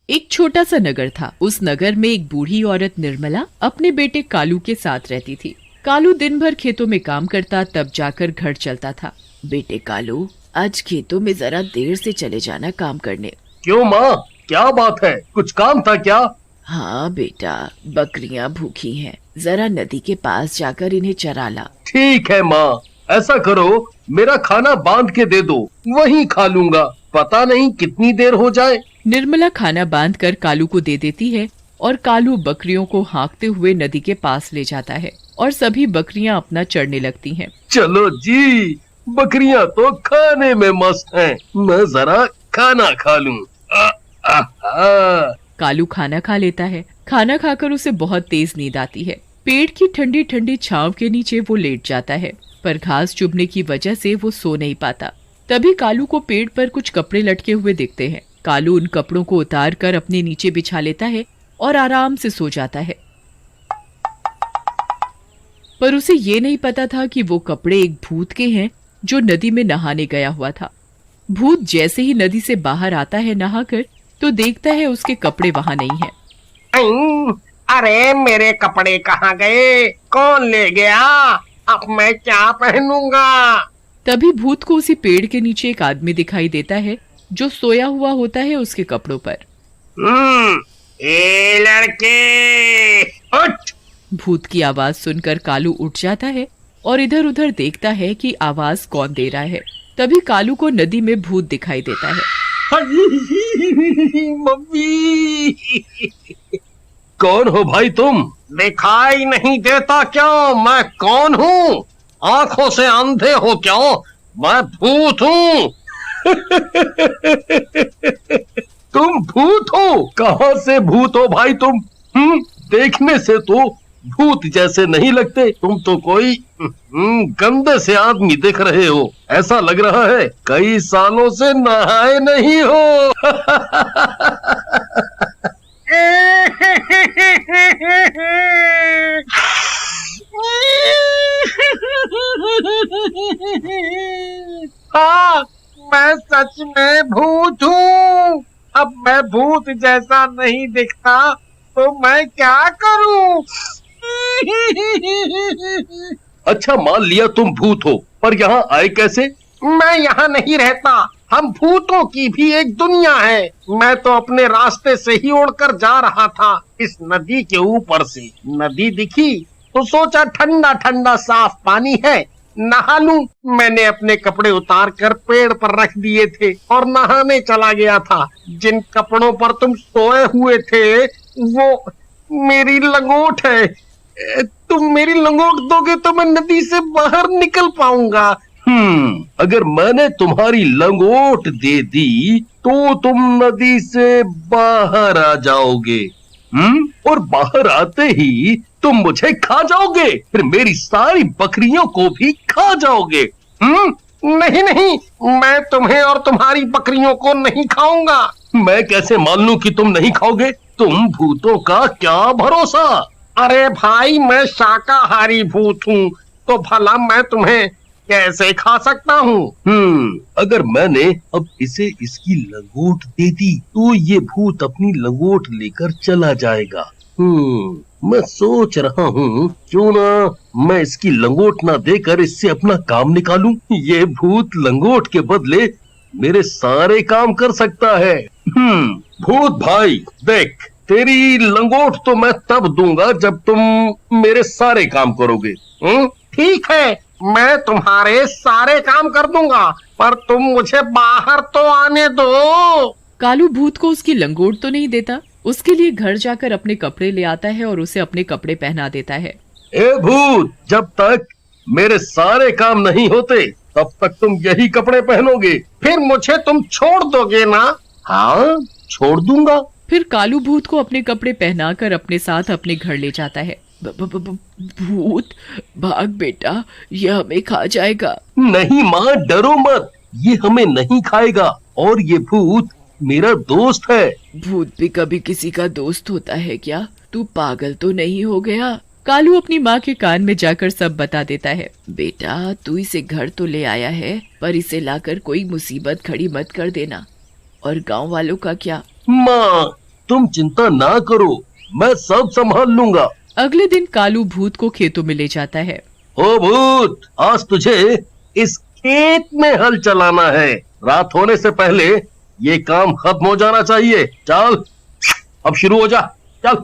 एक छोटा सा नगर था। उस नगर में एक बूढ़ी औरत निर्मला अपने बेटे कालू के साथ रहती थी। कालू दिन भर खेतों में काम करता, तब जाकर घर चलता था। बेटे कालू, आज खेतों में जरा देर से चले जाना काम करने। क्यों माँ, क्या बात है? कुछ काम था क्या? हाँ बेटा, बकरियां भूखी हैं, जरा नदी के पास जाकर इन्हें चरा ला। ठीक है माँ, ऐसा करो, मेरा खाना बांध के दे दो, वहीं खा लूंगा। पता नहीं कितनी देर हो जाए। निर्मला खाना बांधकर कालू को दे देती है और कालू बकरियों को हाँकते हुए नदी के पास ले जाता है और सभी बकरियां अपना चढ़ने लगती हैं। चलो जी, बकरियां तो खाने में मस्त हैं, मैं जरा खाना खा लूं। कालू खाना खा लेता है। खाना खाकर उसे बहुत तेज नींद आती है। पेड़ की ठंडी ठंडी छांव के नीचे वो लेट जाता है, पर घास चुभने की वजह से वो सो नहीं पाता। तभी कालू को पेड़ पर कुछ कपड़े लटके हुए दिखते हैं। कालू उन कपड़ों को उतार कर अपने नीचे बिछा लेता है और आराम से सो जाता है। पर उसे ये नहीं पता था कि वो कपड़े एक भूत के हैं जो नदी में नहाने गया हुआ था। भूत जैसे ही नदी से बाहर आता है नहाकर, तो देखता है उसके कपड़े वहां नहीं है। अरे मेरे कपड़े कहाँ गए? कौन ले गया? अब मैं क्या पहनूंगा? तभी भूत को उसी पेड़ के नीचे एक आदमी दिखाई देता है जो सोया हुआ होता है उसके कपड़ों पर। ए लड़के, उठ! भूत की आवाज सुनकर कालू उठ जाता है और इधर उधर देखता है कि आवाज कौन दे रहा है। तभी कालू को नदी में भूत दिखाई देता है। मम्मी! कौन हो भाई तुम? दिखाई नहीं देता क्या मैं कौन हूँ? आंखों से अंधे हो क्या? मैं भूत हूँ। तुम भूत हो? कहाँ से भूत हो भाई तुम? देखने से तो भूत जैसे नहीं लगते, तुम तो कोई गंदे से आदमी दिख रहे हो। ऐसा लग रहा है कई सालों से नहाए नहीं हो। हाँ, मैं सच में भूत हूँ। अब मैं भूत जैसा नहीं दिखता तो मैं क्या करूँ? अच्छा, मान लिया तुम भूत हो, पर यहाँ आए कैसे? मैं यहाँ नहीं रहता। हम भूतों की भी एक दुनिया है। मैं तो अपने रास्ते से ही उड़कर जा रहा था इस नदी के ऊपर से। नदी दिखी तो सोचा ठंडा ठंडा साफ पानी है, नहा लूं। मैंने अपने कपड़े उतार कर पेड़ पर रख दिए थे और नहाने चला गया था। जिन कपड़ों पर तुम सोए हुए थे वो मेरी लंगोट है। तुम मेरी लंगोट दोगे तो मैं नदी से बाहर निकल पाऊंगा। अगर मैंने तुम्हारी लंगोट दे दी तो तुम नदी से बाहर आ जाओगे। और बाहर आते ही तुम मुझे खा जाओगे, फिर मेरी सारी बकरियों को भी खा जाओगे। नहीं नहीं, मैं तुम्हें और तुम्हारी बकरियों को नहीं खाऊंगा। मैं कैसे मान लूं कि तुम नहीं खाओगे? तुम भूतों का क्या भरोसा? अरे भाई, मैं शाकाहारी भूत हूँ, तो भला मैं तुम्हें कैसे खा सकता हूँ? अगर मैंने अब इसे इसकी लंगोट दे दी तो ये भूत अपनी लंगोट लेकर चला जाएगा। मैं सोच रहा हूँ क्यों ना मैं इसकी लंगोट ना देकर इससे अपना काम निकालूं। ये भूत लंगोट के बदले मेरे सारे काम कर सकता है। भूत भाई देख, तेरी लंगोट तो मैं तब दूंगा जब तुम मेरे सारे काम करोगे। ठीक है, मैं तुम्हारे सारे काम कर दूंगा, पर तुम मुझे बाहर तो आने दो। कालू भूत को उसकी लंगोट तो नहीं देता, उसके लिए घर जाकर अपने कपड़े ले आता है और उसे अपने कपड़े पहना देता है। ए भूत, जब तक मेरे सारे काम नहीं होते तब तक तुम यही कपड़े पहनोगे। फिर मुझे तुम छोड़ दोगे ना? हाँ, छोड़ दूंगा। फिर कालू भूत को अपने कपड़े पहनाकर अपने साथ अपने घर ले जाता है। भूत भाग बेटा, ये हमें खा जाएगा। नहीं माँ, डरो मत, ये हमें नहीं खाएगा और ये भूत मेरा दोस्त है। भूत भी कभी किसी का दोस्त होता है क्या? तू पागल तो नहीं हो गया? कालू अपनी माँ के कान में जाकर सब बता देता है। बेटा, तू इसे घर तो ले आया है, पर इसे लाकर कोई मुसीबत खड़ी मत कर देना। और गांव वालों का क्या? माँ, तुम चिंता ना करो, मैं सब संभाल लूंगा। अगले दिन कालू भूत को खेतों में ले जाता है। ओ भूत, आज तुझे इस खेत में हल चलाना है। रात होने से पहले ये काम खत्म हो जाना चाहिए। चल अब शुरू हो जा, चल।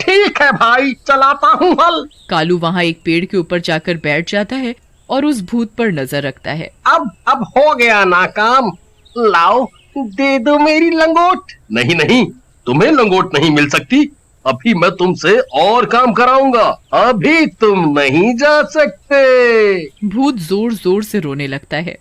ठीक है भाई, चलाता हूँ हल। कालू वहाँ एक पेड़ के ऊपर जाकर बैठ जाता है और उस भूत पर नजर रखता है। अब हो गया ना काम। लाओ, दे दो मेरी लंगोट। नहीं नहीं, तुम्हें लंगोट नहीं मिल सकती। अभी मैं तुमसे और काम कराऊंगा। अभी तुम नहीं जा सकते। भूत जोर जोर से रोने लगता है।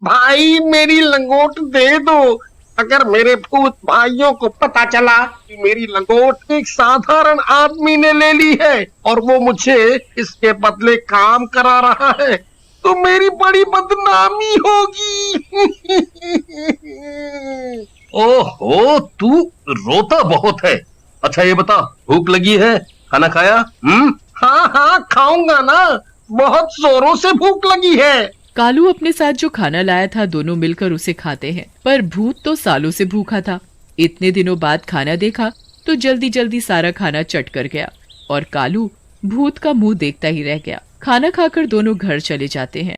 भाई मेरी लंगोट दे दो। अगर मेरे भूत भाइयों को पता चला कि मेरी लंगोट एक साधारण आदमी ने ले ली है और वो मुझे इसके बदले काम करा रहा है, तो मेरी बड़ी बदनामी होगी। ओहो, तू रोता बहुत है। अच्छा ये बता, भूख लगी है? खाना खाया? हाँ हाँ, खाऊंगा ना, बहुत जोरों से भूख लगी है। कालू अपने साथ जो खाना लाया था दोनों मिलकर उसे खाते हैं, पर भूत तो सालों से भूखा था। इतने दिनों बाद खाना देखा तो जल्दी जल्दी सारा खाना चट कर गया और कालू भूत का मुंह देखता ही रह गया। खाना खाकर दोनों घर चले जाते हैं।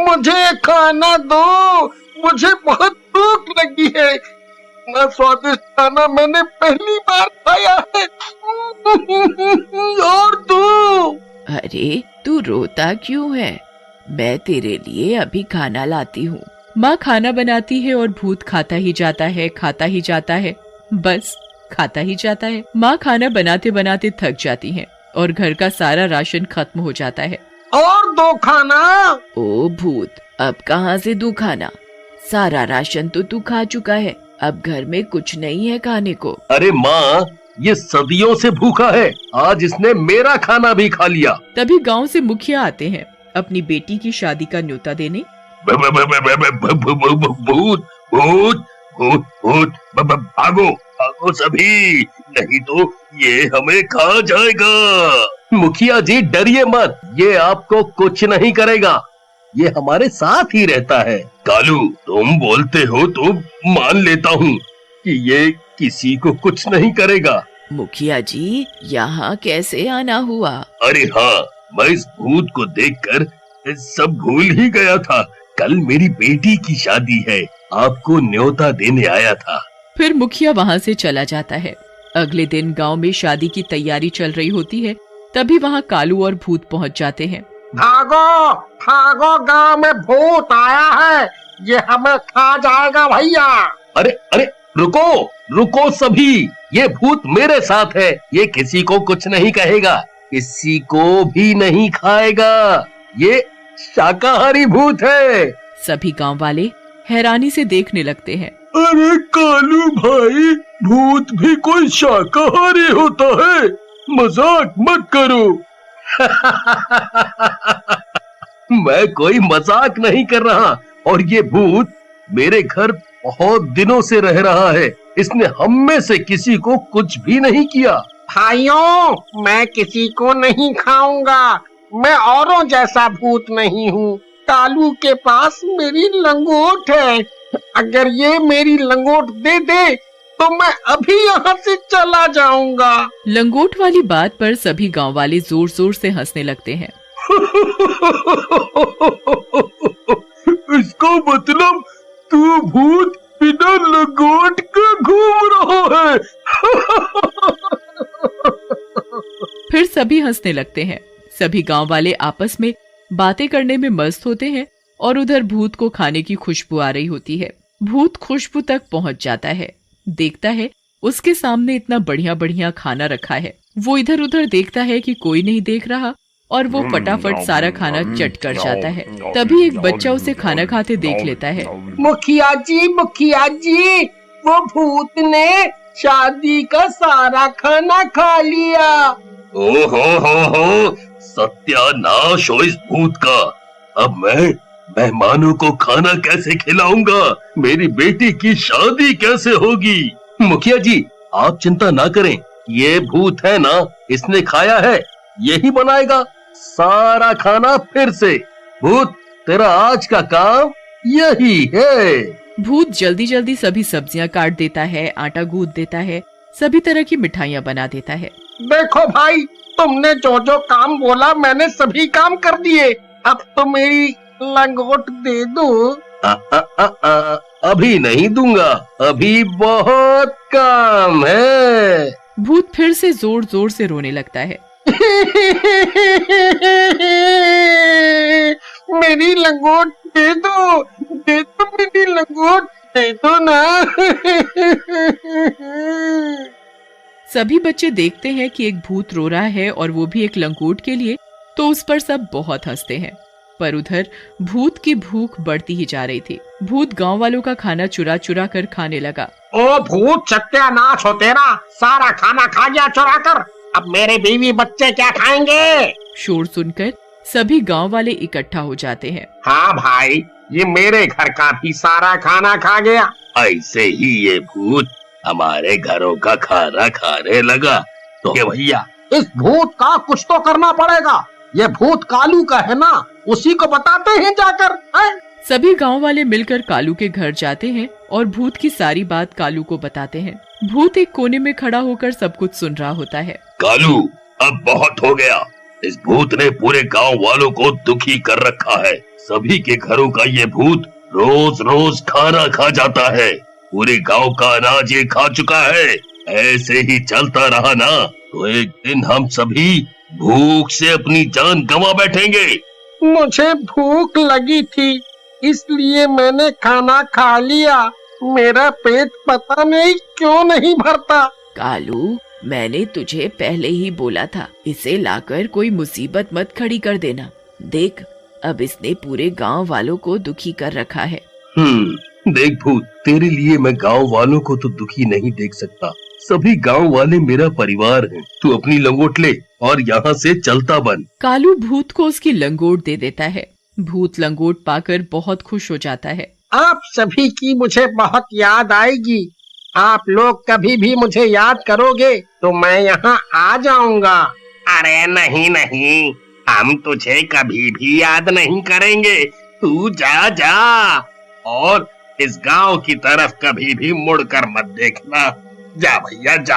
मुझे खाना दो, मुझे बहुत भूख लगी है। इतना स्वादिष्ट खाना मैंने पहली बार खाया है। और दो। अरे तू रोता क्यों है? मैं तेरे लिए अभी खाना लाती हूँ। माँ खाना बनाती है और भूत खाता ही जाता है, खाता ही जाता है, बस खाता ही जाता है। माँ खाना बनाते बनाते थक जाती है और घर का सारा राशन खत्म हो जाता है। और दो खाना। ओ भूत, अब कहाँ से दूं खाना? सारा राशन तो तू खा चुका है, अब घर में कुछ नहीं है खाने को। अरे माँ, ये सदियों से भूखा है, आज इसने मेरा खाना भी खा लिया। तभी गांव से मुखिया आते हैं अपनी बेटी की शादी का न्योता देने। भूत भूत भूत भूत, भागो भागो सभी, नहीं तो ये हमें खा जाएगा। मुखिया जी डरिए मत, ये आपको कुछ नहीं करेगा, ये हमारे साथ ही रहता है। कालू, तुम बोलते हो तो मान लेता हूँ कि ये किसी को कुछ नहीं करेगा। मुखिया जी, यहाँ कैसे आना हुआ? अरे हाँ, मैं इस भूत को देखकर सब भूल ही गया था। कल मेरी बेटी की शादी है, आपको न्योता देने आया था। फिर मुखिया वहाँ से चला जाता है। अगले दिन गांव में शादी की तैयारी चल रही होती है, तभी वहाँ कालू और भूत पहुँच जाते हैं। भागो भागो, गांव में भूत आया है, ये हमें खा जाएगा भैया। अरे अरे, रुको रुको सभी, ये भूत मेरे साथ है, ये किसी को कुछ नहीं कहेगा, किसी को भी नहीं खाएगा, ये शाकाहारी भूत है। सभी गांव वाले हैरानी से देखने लगते हैं। अरे कालू भाई, भूत भी कोई शाकाहारी होता है? मजाक मत करो। मैं कोई मजाक नहीं कर रहा, और ये भूत मेरे घर बहुत दिनों से रह रहा है, इसने हम में से किसी को कुछ भी नहीं किया। भाइयों, मैं किसी को नहीं खाऊंगा, मैं औरों जैसा भूत नहीं हूँ। कालू के पास मेरी लंगोट है, अगर ये मेरी लंगोट दे दे तो मैं अभी यहाँ से चला जाऊंगा। लंगोट वाली बात पर सभी गांव वाले जोर जोर से हंसने लगते हैं। इसका मतलब तू भूत बिना लंगोट के घूम रहा है। फिर सभी हंसने लगते हैं। सभी गांव वाले आपस में बातें करने में मस्त होते हैं और उधर भूत को खाने की खुशबू आ रही होती है। भूत खुशबू तक पहुंच जाता है, देखता है उसके सामने इतना बढ़िया बढ़िया खाना रखा है। वो इधर उधर देखता है कि कोई नहीं देख रहा और वो फटाफट सारा खाना चट कर जाता है। तभी एक बच्चा उसे खाना खाते देख लेता है। मुखिया जी, वो भूत ने शादी का सारा खाना खा लिया। हो, सत्यानाश हो इस भूत का। अब मैं मेहमानों को खाना कैसे खिलाऊंगा? मेरी बेटी की शादी कैसे होगी? मुखिया जी, आप चिंता ना करें, ये भूत है ना, इसने खाया है, यही बनाएगा, सारा खाना फिर से। भूत, तेरा आज का काम यही है। भूत जल्दी जल्दी सभी सब्जियां काट देता है, आटा गूंथ देता है, सभी तरह की मिठाइयाँ बना देता है। देखो भाई, तुमने जो जो काम बोला मैंने सभी काम कर दिए। अब तो मेरी लंगोट दे दो। अभी नहीं दूंगा, अभी बहुत काम है। भूत फिर से जोर जोर से रोने लगता है। मेरी लंगोट दे दो, दे दो, मेरी लंगोट दे दो ना। सभी बच्चे देखते हैं कि एक भूत रो रहा है और वो भी एक लंगोट के लिए, तो उस पर सब बहुत हंसते हैं। पर उधर भूत की भूख बढ़ती ही जा रही थी। भूत गांव वालों का खाना चुरा चुरा कर खाने लगा। ओ भूत सत्यानाश हो तेरा, सारा खाना खा गया चुरा कर। अब मेरे बीवी बच्चे क्या खाएंगे? शोर सुनकर सभी गांव वाले इकट्ठा हो जाते हैं। हाँ भाई, ये मेरे घर का भी सारा खाना खा गया। ऐसे ही ये भूत हमारे घरों का खाना खाने लगा। तो ये भैया, इस भूत का कुछ तो करना पड़ेगा। ये भूत कालू का है ना, उसी को बताते हैं जाकर। सभी गांव वाले मिलकर कालू के घर जाते हैं और भूत की सारी बात कालू को बताते हैं। भूत एक कोने में खड़ा होकर सब कुछ सुन रहा होता है। कालू, अब बहुत हो गया। इस भूत ने पूरे गांव वालों को दुखी कर रखा है। सभी के घरों का ये भूत रोज रोज खाना खा जाता है। पूरे गांव का अनाज ये खा चुका है। ऐसे ही चलता रहा ना तो एक दिन हम सभी भूख से अपनी जान गंवा बैठेंगे। मुझे भूख लगी थी, इसलिए मैंने खाना खा लिया। मेरा पेट पता नहीं क्यों नहीं भरता। कालू, मैंने तुझे पहले ही बोला था, इसे लाकर कोई मुसीबत मत खड़ी कर देना। देख, अब इसने पूरे गांव वालों को दुखी कर रखा है। देख भूत, तेरे लिए मैं गांव वालों को तो दुखी नहीं देख सकता। सभी गांव वाले मेरा परिवार हैं। तू अपनी लंगोट ले और यहाँ से चलता बन। कालू भूत को उसकी लंगोट दे देता है। भूत लंगोट पाकर बहुत खुश हो जाता है। आप सभी की मुझे बहुत याद आएगी। आप लोग कभी भी मुझे याद करोगे तो मैं यहाँ आ जाऊंगा। अरे नहीं नहीं, हम तुझे कभी भी याद नहीं करेंगे। तू जा जा और इस गांव की तरफ कभी भी मुड़कर मत देखना। जा भैया जा।